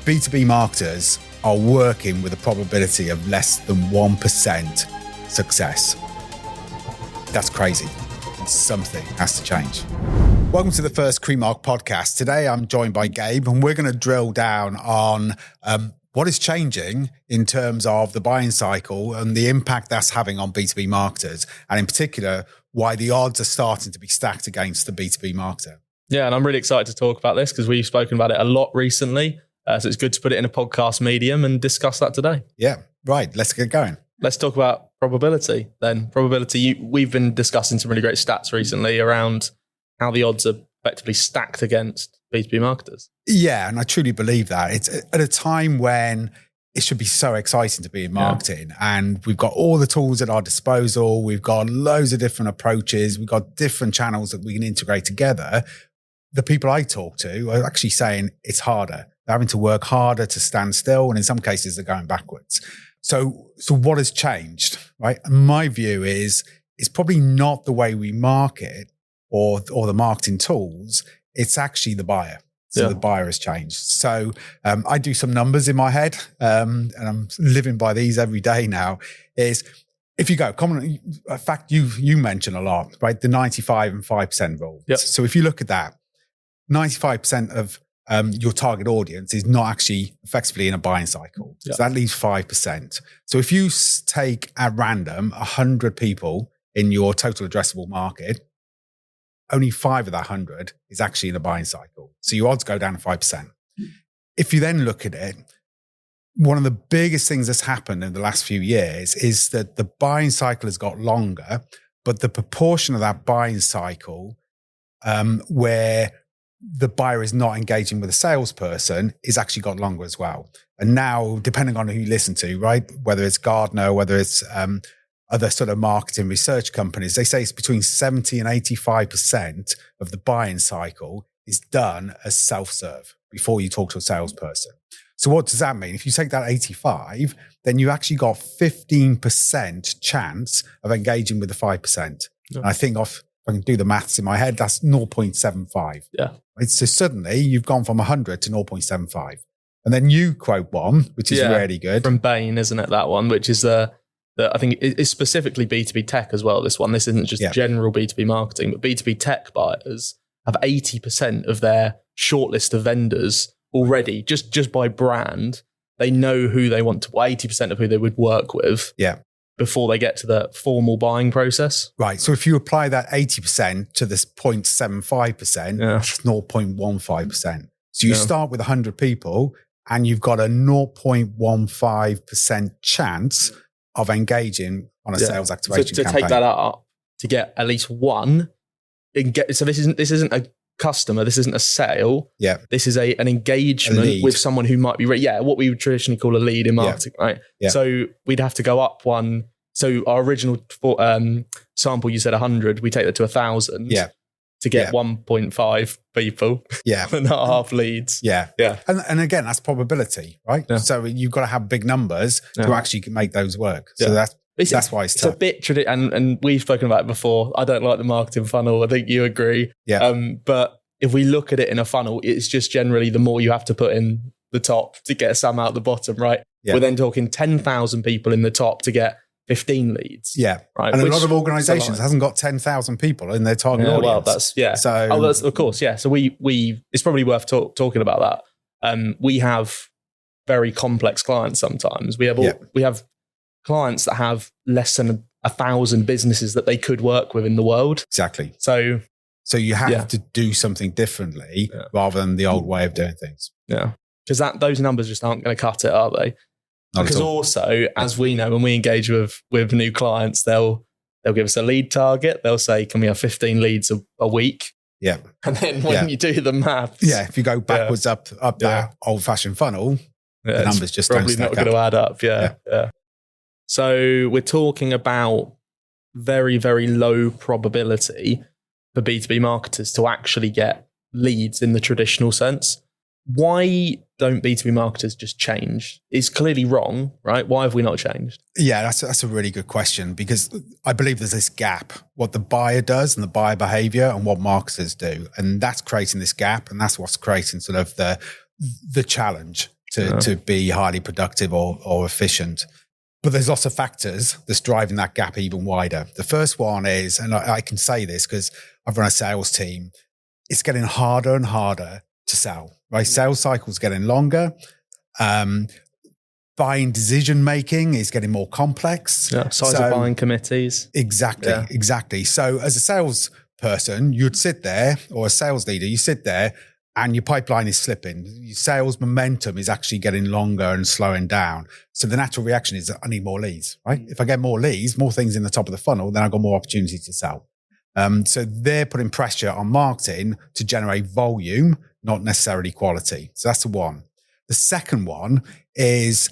B2B marketers are working with a probability of less than 1% success. That's crazy. And something has to change. Welcome to the first Cremarc podcast. Today, I'm joined by Gabe, and we're going to drill down on what is changing in terms of the buying cycle and the impact that's having on B2B marketers, and in particular, why the odds are starting to be stacked against the B2B marketer. Yeah, and I'm really excited to talk about this because we've spoken about it a lot recently. So it's good to put it in a podcast medium and discuss that today. Yeah, right. Let's get going. Let's talk about probability then. Probability, we've been discussing some really great stats recently around how the odds are effectively stacked against B2B marketers. Yeah, and I truly believe that. It's at a time when it should be so exciting to be in marketing, and we've got all the tools at our disposal. We've got loads of different approaches. We've got different channels that we can integrate together. The people I talk to are actually saying it's harder. They're having to work harder to stand still, and in some cases they're going backwards. So what has changed, right? And my view is it's probably not the way we market or the marketing tools. It's actually the buyer. So the buyer has changed. So I do some numbers in my head, and I'm living by these every day now. Is if you go, a fact you mention a lot, right? The 95 and 5% rule. Yep. So if you look at that, 95% of your target audience is not actually effectively in a buying cycle. Yep. So that leaves 5%. So if you take at random 100 people in your total addressable market, only 5 of that 100 is actually in a buying cycle. So your odds go down to 5%. If you then look at it, one of the biggest things that's happened in the last few years is that the buying cycle has got longer, but the proportion of that buying cycle where the buyer is not engaging with a salesperson is actually got longer as well. And now, depending on who you listen to, right, whether it's Gartner, whether it's other sort of marketing research companies, they say it's between 70 and 85% of the buying cycle is done as self-serve before you talk to a salesperson. So what does that mean? If you take that 85, then you actually got 15% chance of engaging with the 5%. Yeah. And I think if I can do the maths in my head, that's 0.75. Yeah. Right? So suddenly you've gone from 100 to 0.75. And then you quote one, which is really good. From Bain, isn't it, that one, which is I think it's specifically B2B Tech as well, this one. This isn't just general B2B marketing, but B2B Tech buyers have 80% of their shortlist of vendors already, just by brand. They know who they want to, 80% of who they would work with before they get to the formal buying process. Right. So if you apply that 80% to this 0.75%, it's 0.15%. So you start with 100 people and you've got a 0.15% chance of engaging on a sales activation campaign. To take that up, to get at least one, so this isn't a customer, this isn't a sale. Yeah. This is an engagement with someone who might be what we would traditionally call a lead in marketing, right? Yeah. So we'd have to go up one. So our original sample, you said 100, we take that to 1,000 to get 1.5 people, 1.5 leads. Yeah. And again, that's probability, right? Yeah. So you've got to have big numbers to actually make those work. So that's why it's tough. A bit and we've spoken about it before. I don't like the marketing funnel. I think you agree. Yeah. But if we look at it in a funnel, it's just generally the more you have to put in the top to get some out the bottom, right? Yeah. We're then talking 10,000 people in the top to get 15 leads. Yeah. Right. And a lot of organizations hasn't got 10,000 people in their target audience. Well, that's, So, that's, of course, So we it's probably worth talking about that. We have very complex clients sometimes. We have clients that have less than 1,000 businesses that they could work with in the world. Exactly. So you have to do something differently rather than the old way of doing things. Yeah. Because those numbers just aren't going to cut it, are they? Because also, as we know, when we engage with new clients, they'll give us a lead target. They'll say, can we have 15 leads a week? Yeah. And then when you do the maths. Yeah. If you go backwards up that old fashioned funnel, the numbers just don't stack up. Probably not going to add up. Yeah. So we're talking about very, very low probability for B2B marketers to actually get leads in the traditional sense. Why don't B2B marketers just change? It's clearly wrong, right? Why have we not changed? Yeah, that's a really good question, because I believe there's this gap, what the buyer does and the buyer behavior and what marketers do. And that's creating this gap, and that's what's creating sort of the challenge. to be highly productive or efficient. But there's lots of factors that's driving that gap even wider. The first one is, and I can say this because I've run a sales team, it's getting harder and harder to sell, right? Sales cycles getting longer. Buying decision making is getting more complex. Yeah, size of buying committees. Exactly. So as a salesperson, you'd sit there, or a sales leader, you sit there and your pipeline is slipping. Your sales momentum is actually getting longer and slowing down. So the natural reaction is, I need more leads, right? If I get more leads, more things in the top of the funnel, then I've got more opportunity to sell. So they're putting pressure on marketing to generate volume, not necessarily quality. So that's the one. The second one is,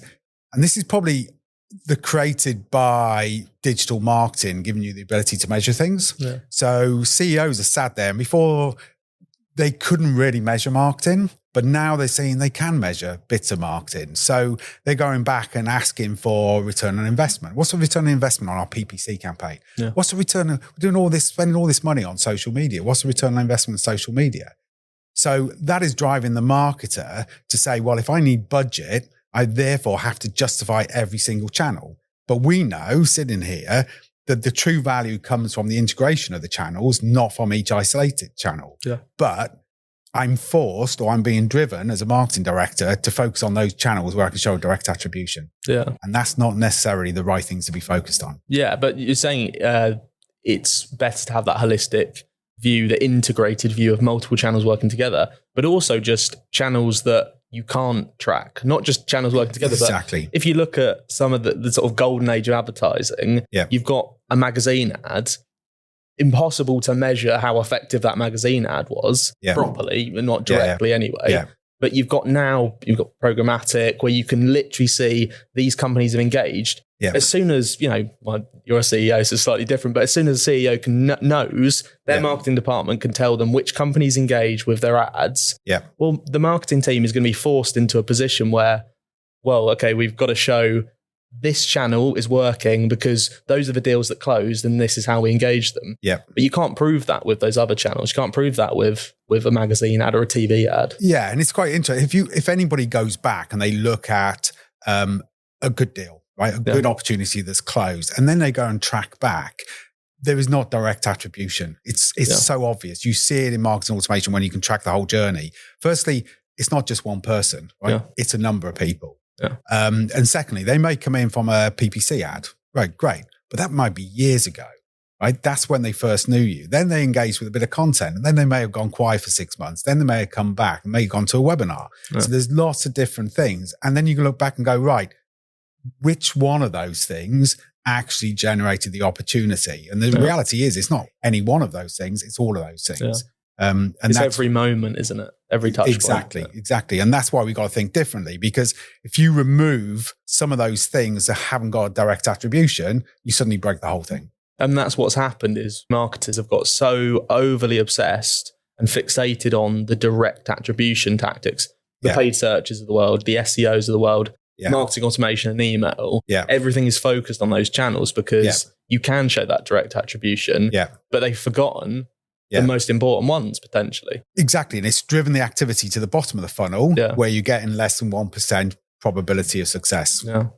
and this is probably created by digital marketing, giving you the ability to measure things. Yeah. So CEOs are sat there, and before they couldn't really measure marketing, but now they're saying they can measure bits of marketing. So they're going back and asking for return on investment. What's the return on investment on our PPC campaign? Yeah. What's the return? We're doing all this, spending all this money on social media. What's the return on investment on social media? So that is driving the marketer to say, well, if I need budget, I therefore have to justify every single channel. But we know, sitting here, that the true value comes from the integration of the channels, not from each isolated channel. Yeah. But I'm forced, or I'm being driven as a marketing director to focus on those channels where I can show a direct attribution. Yeah. And that's not necessarily the right things to be focused on. Yeah, but you're saying it's better to have that holistic view, the integrated view of multiple channels working together, but also just channels that you can't track, not just channels working together. Exactly. But if you look at some of the sort of golden age of advertising, you've got a magazine ad, impossible to measure how effective that magazine ad was properly, not directly anyway. Yeah. But you've got programmatic, where you can literally see these companies have engaged. Yeah. As soon as, you're a CEO, so it's slightly different, but as soon as the CEO knows, their marketing department can tell them which companies engage with their ads. Yeah. Well, the marketing team is going to be forced into a position where, well, okay, we've got to show this channel is working because those are the deals that closed and this is how we engage them. Yeah. But you can't prove that with those other channels. You can't prove that with a magazine ad or a TV ad. Yeah. And it's quite interesting. If anybody goes back and they look at a good deal, right? A good opportunity that's closed, and then they go and track back, there is not direct attribution. It's so obvious. You see it in marketing automation when you can track the whole journey. Firstly, it's not just one person, right? Yeah. It's a number of people. Yeah. And secondly, they may come in from a PPC ad, right? Great. But that might be years ago, right? That's when they first knew you. Then they engaged with a bit of content, and then they may have gone quiet for 6 months. Then they may have come back and may have gone to a webinar. Yeah. So there's lots of different things. And then you can look back and go, right, which one of those things actually generated the opportunity? And the reality is, it's not any one of those things. It's all of those things. Yeah. And it's every moment, isn't it? Every touch point. Exactly. And that's why we got to think differently, because if you remove some of those things that haven't got a direct attribution, you suddenly break the whole thing. And that's what's happened is marketers have got so overly obsessed and fixated on the direct attribution tactics, the paid searches of the world, the SEOs of the world, marketing automation and email. Yeah. Everything is focused on those channels because you can show that direct attribution, but they've forgotten the most important ones, potentially. Exactly. And it's driven the activity to the bottom of the funnel where you're getting less than 1% probability of success. Yeah.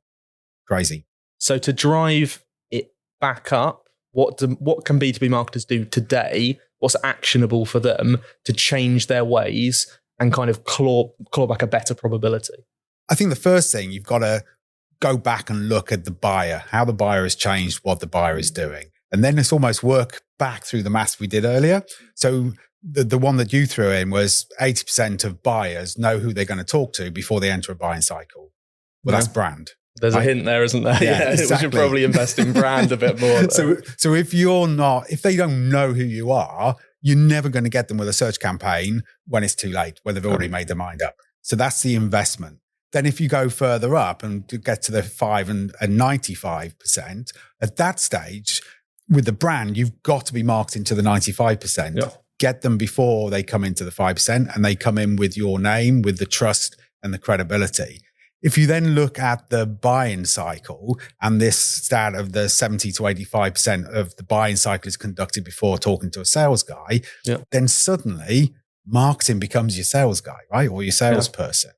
Crazy. So to drive it back up, what can B2B marketers do today? What's actionable for them to change their ways and kind of claw back a better probability? I think the first thing, you've got to go back and look at the buyer, how the buyer has changed, what the buyer is doing. And then it's almost work back through the maths we did earlier. So the one that you threw in was 80% of buyers know who they're going to talk to before they enter a buying cycle. Well, that's brand. There's a hint there, isn't there? Yeah, exactly. We should probably invest in brand a bit more. So if they don't know who you are, you're never going to get them with a search campaign when it's too late, when they've already made their mind up. So that's the investment. Then if you go further up and get to the 5 and 95%, at that stage, with the brand, you've got to be marketing to the 95%. Yeah. Get them before they come into the 5%, and they come in with your name, with the trust and the credibility. If you then look at the buying cycle, and this stat of the 70 to 85% of the buying cycle is conducted before talking to a sales guy, then suddenly marketing becomes your sales guy, right? Or your salesperson.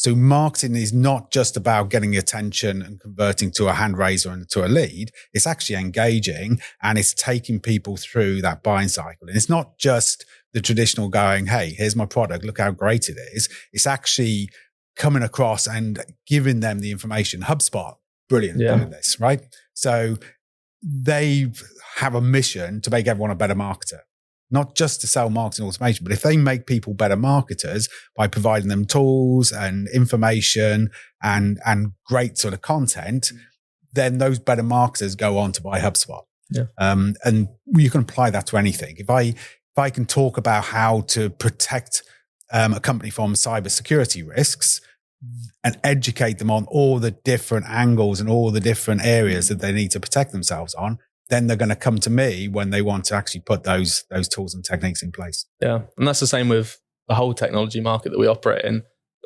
So marketing is not just about getting attention and converting to a hand raiser and to a lead. It's actually engaging, and it's taking people through that buying cycle. And it's not just the traditional going, hey, here's my product, look how great it is. It's actually coming across and giving them the information. HubSpot, brilliant at doing this, right? So they have a mission to make everyone a better marketer, not just to sell marketing automation, but if they make people better marketers by providing them tools and information and great sort of content, then those better marketers go on to buy HubSpot. Yeah. And you can apply that to anything. If I can talk about how to protect a company from cybersecurity risks and educate them on all the different angles and all the different areas that they need to protect themselves on, then they're going to come to me when they want to actually put those tools and techniques in place. Yeah. And that's the same with the whole technology market that we operate in.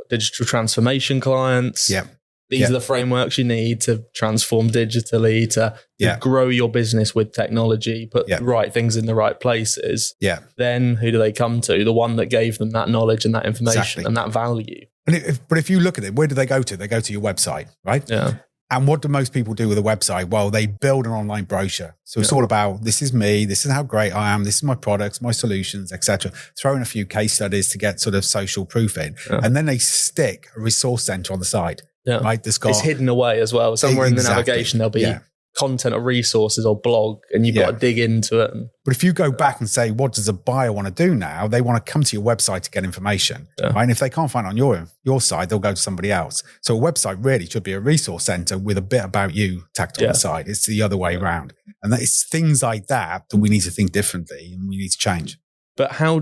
Digital transformation clients. Yeah. These are the frameworks you need to transform digitally, to grow your business with technology, put the right things in the right places. Yeah. Then who do they come to? The one that gave them that knowledge and that information and that value. But if you look at it, where do they go to? They go to your website, right? Yeah. And what do most people do with a website? Well, they build an online brochure. So it's all about, this is me, this is how great I am, this is my products, my solutions, etc. Throw in a few case studies to get sort of social proof in. Yeah. And then they stick a resource center on the side. Yeah. Right? It's hidden away as well. Somewhere in the navigation, there'll be content or resources or blog, and you've got to dig into it. But if you go back and say, what does a buyer want to do now? They want to come to your website to get information. Yeah. Right? And if they can't find it on your side, they'll go to somebody else. So a website really should be a resource center with a bit about you tacked on the side. It's the other way around. And it's things like that we need to think differently and we need to change. But how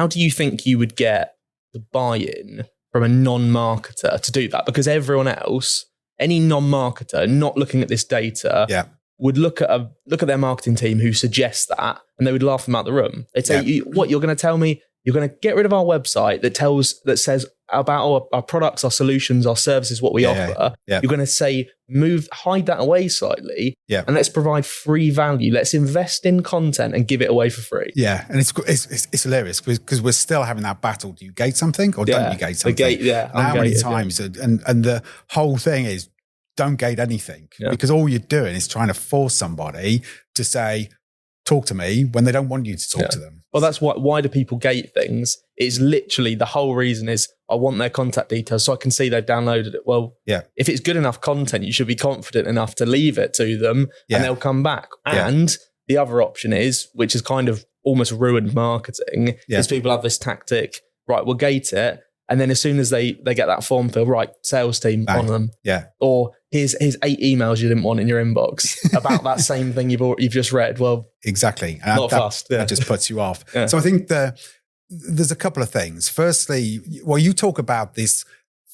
do you think you would get the buy-in from a non-marketer to do that? Because everyone else, any non-marketer not looking at this data would look at their marketing team who suggests that, and they would laugh them out the room. They'd say, what, you're going to tell me you're going to get rid of our website that says about our products, our solutions, our services, what we offer. You're going to say, hide that away slightly, and let's provide free value. Let's invest in content and give it away for free. Yeah, and it's hilarious because we're still having that battle. Do you gate something or don't you gate something? How many times? And the whole thing is, don't gate anything because all you're doing is trying to force somebody to say, talk to me when they don't want you to talk to them. Well, that's why do people gate things? It's literally the whole reason is I want their contact details so I can see they've downloaded it. Well, if it's good enough content, you should be confident enough to leave it to them and they'll come back. And the other option is, which is kind of almost ruined marketing, is people have this tactic, right, we'll gate it. And then as soon as they get that form filled, right, sales team on them. Yeah. Or here's 8 emails you didn't want in your inbox about that same thing you've just read. Well, exactly. And not fast. That just puts you off. So I think there's a couple of things. Firstly, you talk about this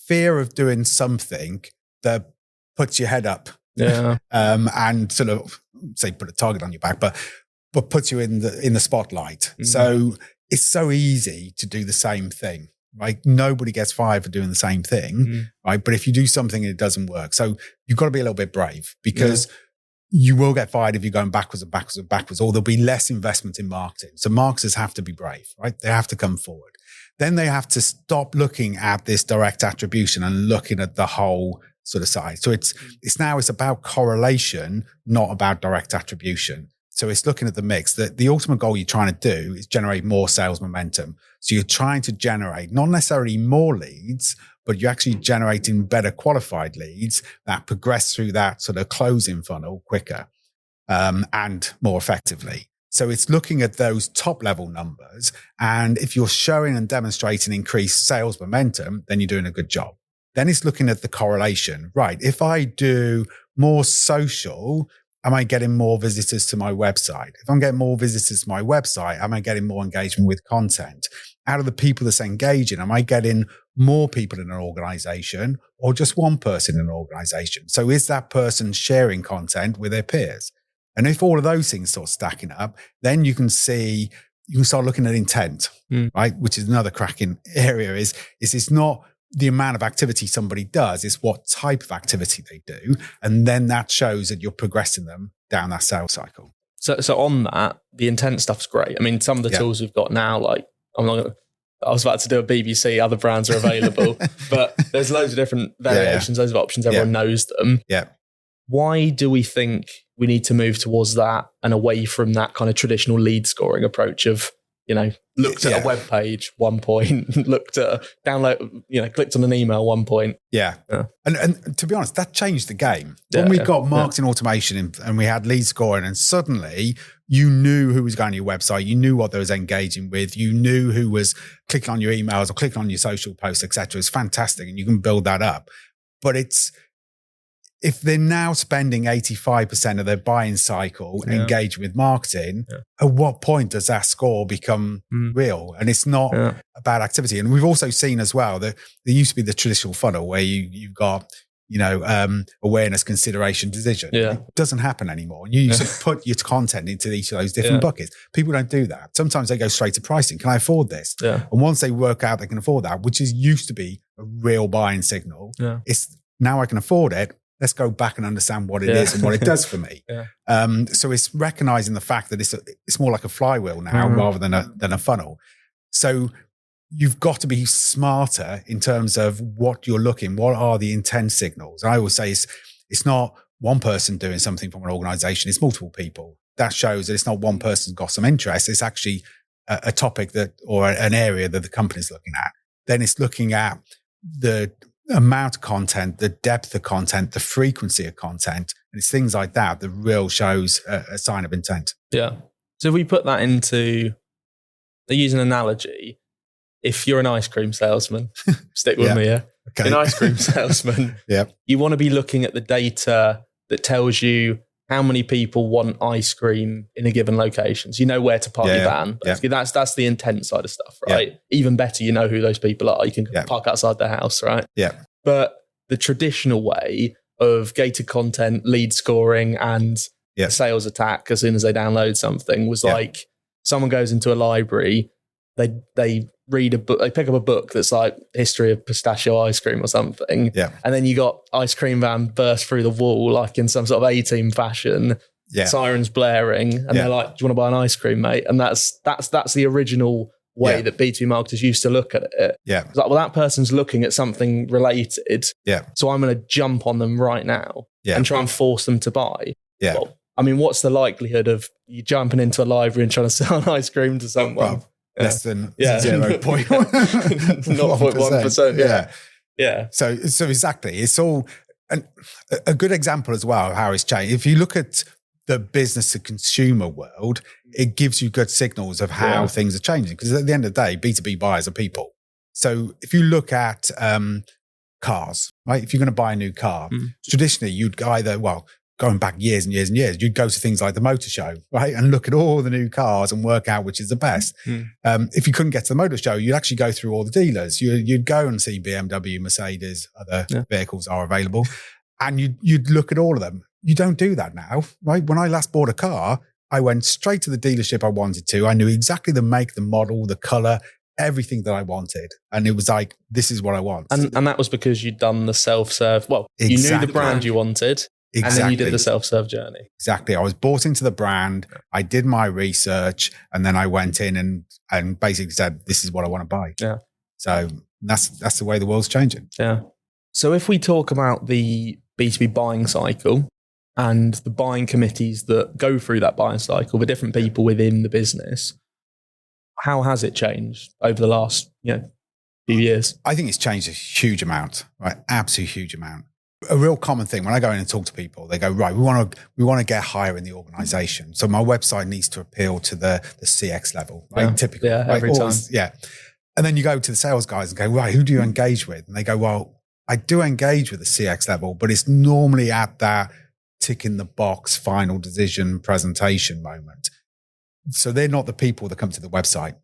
fear of doing something that puts your head up. Yeah. And sort of say put a target on your back, but puts you in the spotlight. Mm-hmm. So it's so easy to do the same thing. Right? Nobody gets fired for doing the same thing, right? But if you do something and it doesn't work, so you've got to be a little bit brave because you will get fired if you're going backwards and backwards and backwards, or there'll be less investment in marketing. So marketers have to be brave, right? They have to come forward. Then they have to stop looking at this direct attribution and looking at the whole sort of side. So it's about correlation, not about direct attribution. So it's looking at the mix. The ultimate goal you're trying to do is generate more sales momentum. So you're trying to generate not necessarily more leads, but you're actually generating better qualified leads that progress through that sort of closing funnel quicker and more effectively. So it's looking at those top level numbers. And if you're showing and demonstrating increased sales momentum, then you're doing a good job. Then it's looking at the correlation. Right. If I do more social, am I getting more visitors to my website? If I'm getting more visitors to my website, am I getting more engagement with content? Out of the people that's engaging, am I getting more people in an organization or just one person in an organization? So is that person sharing content with their peers? And if all of those things start stacking up, then you can start looking at intent, right? Which is another cracking area is it's not the amount of activity somebody does, is what type of activity they do. And then that shows that you're progressing them down that sales cycle. So on that, the intent stuff's great. I mean, some of the tools we've got now, like I was about to do a BBC, other brands are available, but there's loads of different variations, loads of options. Everyone knows them. Yeah. Why do we think we need to move towards that and away from that kind of traditional lead scoring approach of, looked at a web page, 1 point, looked at a download, clicked on an email, 1 point. Yeah. And to be honest, that changed the game. When we got marketing automation and we had lead scoring, and suddenly you knew who was going to your website, you knew what they was engaging with, you knew who was clicking on your emails or clicking on your social posts, etc. It's fantastic, and you can build that up. But if they're now spending 85% of their buying cycle engaging with marketing, at what point does that score become real? And it's not about activity. And we've also seen as well that there used to be the traditional funnel where you've got, awareness, consideration, decision. Yeah. It doesn't happen anymore. You used to put your content into each of those different buckets. People don't do that. Sometimes they go straight to pricing. Can I afford this? Yeah. And once they work out they can afford that, which used to be a real buying signal, it's now I can afford it. Let's go back and understand what it is and what it does for me. So it's recognizing the fact that it's more like a flywheel now rather than a funnel. So you've got to be smarter in terms of what you're looking. What are the intent signals? I always say it's not one person doing something from an organization. It's multiple people. That shows that it's not one person's got some interest. It's actually a topic or an area that the company's looking at. Then it's looking at the amount of content, the depth of content, the frequency of content. And it's things like that that real shows a sign of intent. Yeah. So if we put that into, they use an analogy. If you're an ice cream salesman, stick with me here. Okay. An ice cream salesman, you want to be looking at the data that tells you how many people want ice cream in a given location. So you know where to park your van. Basically, that's the intent side of stuff, right? Yeah. Even better, you know who those people are. You can park outside their house, right? Yeah. But the traditional way of gated content, lead scoring, and sales attack as soon as they download something was like someone goes into a library, they read a book, they pick up a book that's like history of pistachio ice cream or something. Yeah. And then you got ice cream van burst through the wall, like in some sort of A-team fashion, sirens blaring. And they're like, do you want to buy an ice cream, mate? And that's the original way that B2B marketers used to look at it. Yeah. It's like, well, that person's looking at something related. Yeah. So I'm going to jump on them right now and try and force them to buy. Yeah. Well, I mean, what's the likelihood of you jumping into a library and trying to sell an ice cream to someone? Well, less than 0.1%. Yeah. So exactly. It's all a good example as well of how it's changed. If you look at the business to consumer world, it gives you good signals of how things are changing. Because at the end of the day, B2B buyers are people. So if you look at cars, right? If you're going to buy a new car, traditionally you'd either, going back years and years and years, you'd go to things like the motor show, right? And look at all the new cars and work out which is the best. If you couldn't get to the motor show, you'd actually go through all the dealers. You'd go and see BMW, Mercedes, other vehicles are available. And you'd look at all of them. You don't do that now, right? When I last bought a car, I went straight to the dealership I wanted to. I knew exactly the make, the model, the color, everything that I wanted. And it was like, this is what I want. And that was because you'd done the self-serve. Well, you knew the brand you wanted. Exactly. And then you did the self-serve journey. Exactly. I was bought into the brand. I did my research, and then I went in and basically said, this is what I want to buy. Yeah. So that's the way the world's changing. Yeah. So if we talk about the B2B buying cycle and the buying committees that go through that buying cycle with different people within the business, how has it changed over the last few years? I think it's changed a huge amount, right? Absolute huge amount. A real common thing when I go in and talk to people, they go, right, we want to get higher in the organization. So my website needs to appeal to the CX level, right? Yeah. Typical. Yeah, right? every time. Yeah. And then you go to the sales guys and go, right, who do you engage with? And they go, well, I do engage with the CX level, but it's normally at that tick in the box, final decision presentation moment. So they're not the people that come to the website.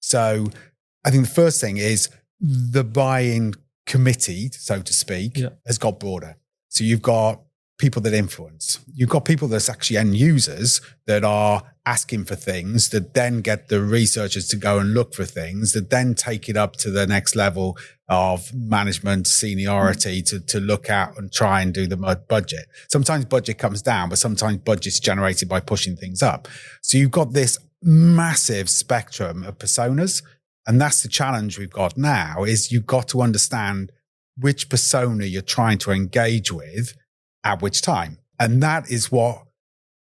So I think the first thing is the buy-in committee, so to speak, has got broader. So you've got people that influence. You've got people that's actually end users that are asking for things, that then get the researchers to go and look for things, that then take it up to the next level of management seniority to look at and try and do the budget. Sometimes budget comes down, but sometimes budget's generated by pushing things up. So you've got this massive spectrum of personas. And that's the challenge we've got now, is you've got to understand which persona you're trying to engage with at which time. And that is what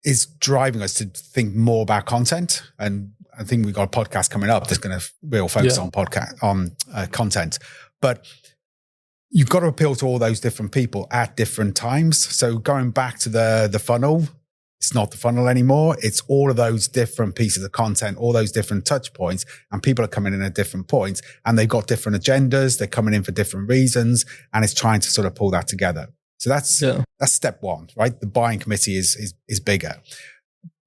is driving us to think more about content. And I think we've got a podcast coming up that's going to real focus on content. But you've got to appeal to all those different people at different times. So going back to the funnel, it's not the funnel anymore. It's all of those different pieces of content, all those different touch points, and people are coming in at different points, and they've got different agendas. They're coming in for different reasons, and it's trying to sort of pull that together. So that's step one, right? The buying committee is bigger.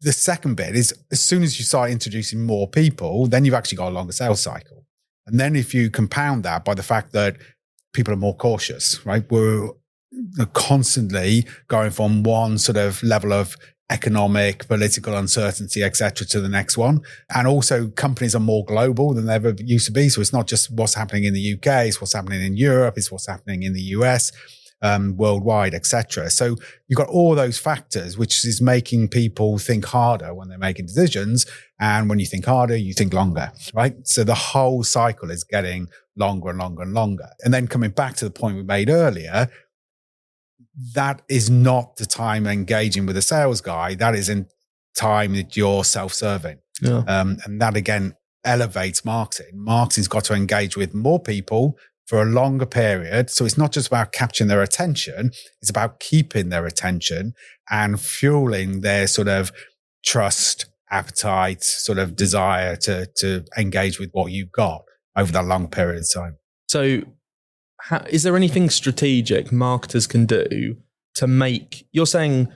The second bit is, as soon as you start introducing more people, then you've actually got a longer sales cycle. And then if you compound that by the fact that people are more cautious, right? We're constantly going from one sort of level of economic, political uncertainty, etc., to the next one. And also companies are more global than they ever used to be. So it's not just what's happening in the UK, it's what's happening in Europe, it's what's happening in the US, worldwide, etc. So you've got all those factors, which is making people think harder when they're making decisions. And when you think harder, you think longer, right? So the whole cycle is getting longer and longer and longer. And then coming back to the point we made earlier, that is not the time engaging with a sales guy. That is in time that you're self-serving. Yeah. And that again elevates marketing. Marketing's got to engage with more people for a longer period. So it's not just about capturing their attention. It's about keeping their attention and fueling their sort of trust, appetite, sort of desire to engage with what you've got over that long period of time. So is there anything strategic marketers can do to make, you're saying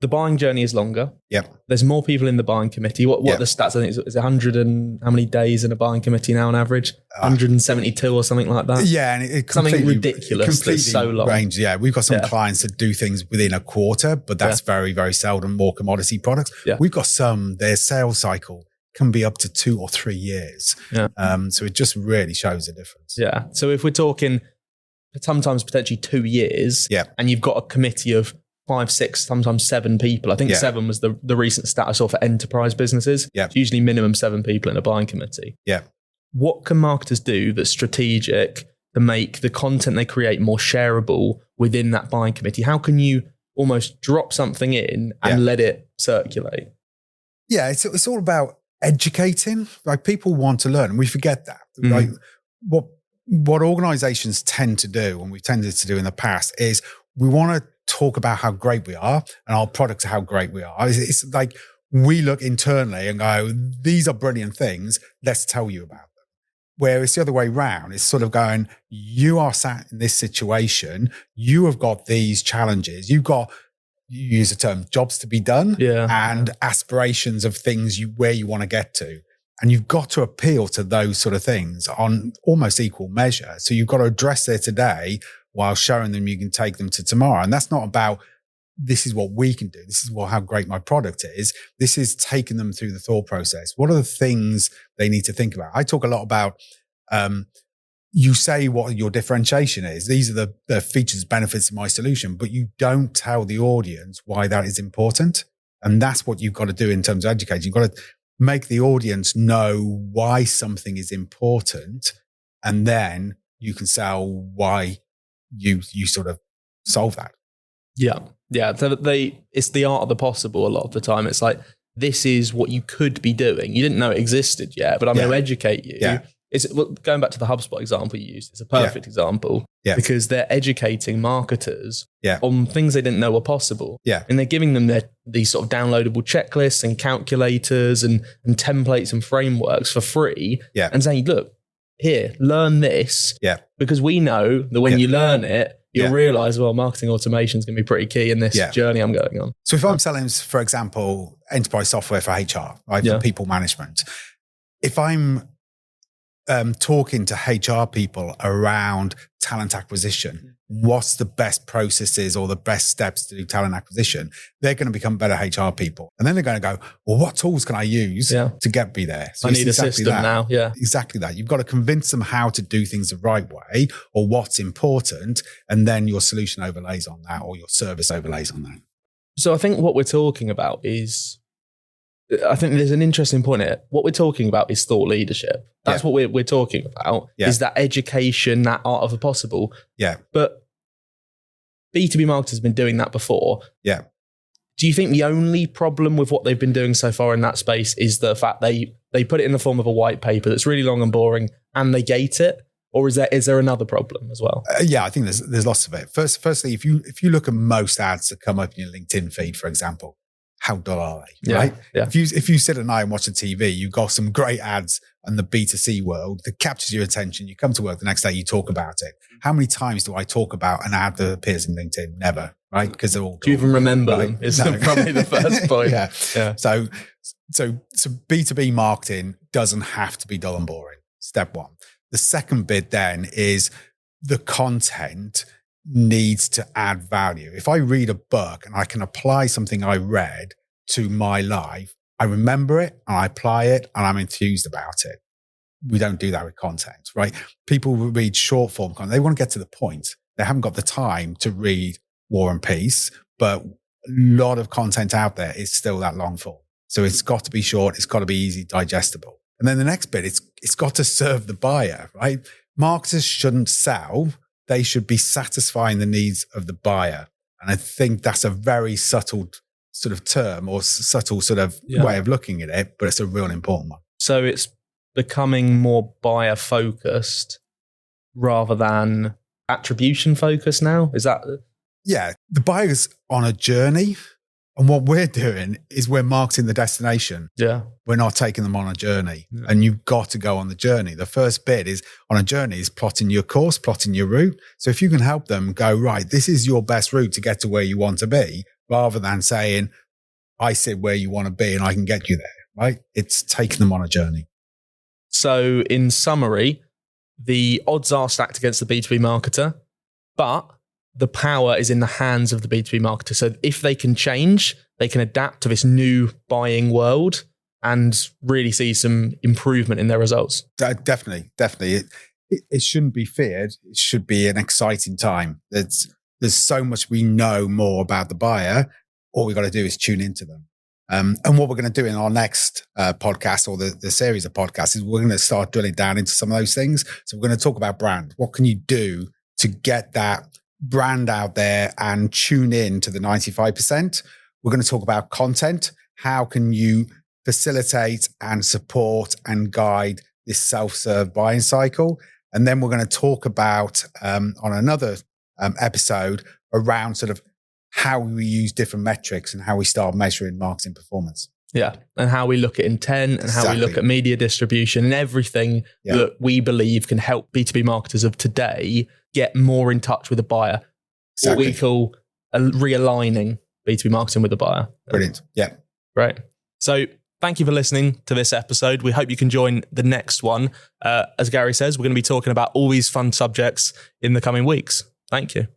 the buying journey is longer. Yep. There's more people in the buying committee. What are the stats? I think is 100 and how many days in a buying committee now on average? 172 or something like that. Yeah. And it something ridiculous that's so long. Range. Yeah. We've got some clients that do things within a quarter, but that's very, very seldom, more commodity products. Yeah. We've got some, their sales cycle can be up to 2 or 3 years. Yeah. So it just really shows a difference. Yeah. So if we're talking sometimes potentially 2 years, and you've got a committee of 5, 6, sometimes 7 people. I think 7 was the recent stat I saw for enterprise businesses. Yeah. It's usually minimum 7 people in a buying committee. Yeah. What can marketers do that's strategic to make the content they create more shareable within that buying committee? How can you almost drop something in and let it circulate? Yeah, it's all about educating. Like, people want to learn, and we forget that. Like, what organizations tend to do, and we've tended to do in the past, is we want to talk about how great we are and our products are how great we are. It's like we look internally and go, these are brilliant things, let's tell you about them. Where it's the other way around. It's sort of going, you are sat in this situation, you have got these challenges, you've got, you use the term, jobs to be done, and aspirations of things where you want to get to. And you've got to appeal to those sort of things on almost equal measure. So you've got to address their today while showing them you can take them to tomorrow. And that's not about, this is what we can do, this is how great my product is. This is taking them through the thought process. What are the things they need to think about? I talk a lot about, you say what your differentiation is. These are the features, benefits of my solution, but you don't tell the audience why that is important. And that's what you've got to do in terms of educating. You've got to make the audience know why something is important, and then you can sell why you sort of solve that. Yeah. Yeah. So it's the art of the possible a lot of the time. It's like, this is what you could be doing. You didn't know it existed yet, but I'm going to educate you. Yeah. Going back to the HubSpot example you used, it's a perfect example because they're educating marketers on things they didn't know were possible. Yeah. And they're giving them these sort of downloadable checklists and calculators and templates and frameworks for free and saying, look, here, learn this. Yeah. Because we know that when you learn it, you'll realize, well, marketing automation is going to be pretty key in this journey I'm going on. So if I'm selling, for example, enterprise software for HR, right, for people management, if I'm talking to HR people around talent acquisition, what's the best processes or the best steps to do talent acquisition, they're going to become better HR people. And then they're going to go, well, what tools can I use to get me there? So I need a system now. Yeah, exactly that. You've got to convince them how to do things the right way or what's important. And then your solution overlays on that, or your service overlays on that. So I think what we're talking about is I think there's an interesting point here. What we're talking about is thought leadership. That's what we're talking about, is that education, that art of the possible. Yeah. But B2B marketers have been doing that before. Yeah. Do you think the only problem with what they've been doing so far in that space is the fact they put it in the form of a white paper that's really long and boring and they gate it? Or is there another problem as well? Yeah, I think there's lots of it. Firstly, if you look at most ads that come up in your LinkedIn feed, for example, how dull are they? Right? Yeah. If you sit at night and watch the TV, you've got some great ads in the B2C world that captures your attention. You come to work the next day, you talk about it. How many times do I talk about an ad that appears in LinkedIn? Never, right? Because they're all. Do you even remember them? It's probably the first point. Yeah. So B2B marketing doesn't have to be dull and boring. Step one. The second bit then is the content needs to add value. If I read a book and I can apply something I read to my life, I remember it and I apply it and I'm enthused about it. We don't do that with content, right? People will read short form content. They want to get to the point. They haven't got the time to read War and Peace, but a lot of content out there is still that long form. So it's got to be short. It's got to be easy digestible. And then the next bit, it's got to serve the buyer, right? Marketers shouldn't sell. They should be satisfying the needs of the buyer. And I think that's a very subtle sort of term or subtle sort of way of looking at it, but it's a real important one. So it's becoming more buyer focused rather than attribution focused now? Is that? Yeah, the buyer's on a journey. And what we're doing is we're marketing the destination. Yeah. We're not taking them on a journey. Yeah. And you've got to go on the journey. The first bit is on a journey is plotting your course, plotting your route. So if you can help them go, right, this is your best route to get to where you want to be, rather than saying, I said where you want to be and I can get you there, right? It's taking them on a journey. So in summary, the odds are stacked against the B2B marketer, but the power is in the hands of the B2B marketer. So if they can change, they can adapt to this new buying world and really see some improvement in their results. Definitely. It shouldn't be feared. It should be an exciting time. There's so much we know more about the buyer. All we've got to do is tune into them. And what we're going to do in our next podcast or the series of podcasts is we're going to start drilling down into some of those things. So we're going to talk about brand. What can you do to get that brand out there and tune in to the 95%. We're going to talk about content. How can you facilitate and support and guide this self-serve buying cycle? And then we're going to talk about on another episode around sort of how we use different metrics and how we start measuring marketing performance. Yeah. And how we look at intent and how we look at media distribution and everything that we believe can help B2B marketers of today get more in touch with the buyer. What we call realigning B2B marketing with the buyer. Brilliant. Yeah. Right. So thank you for listening to this episode. We hope you can join the next one. As Gary says, we're going to be talking about all these fun subjects in the coming weeks. Thank you.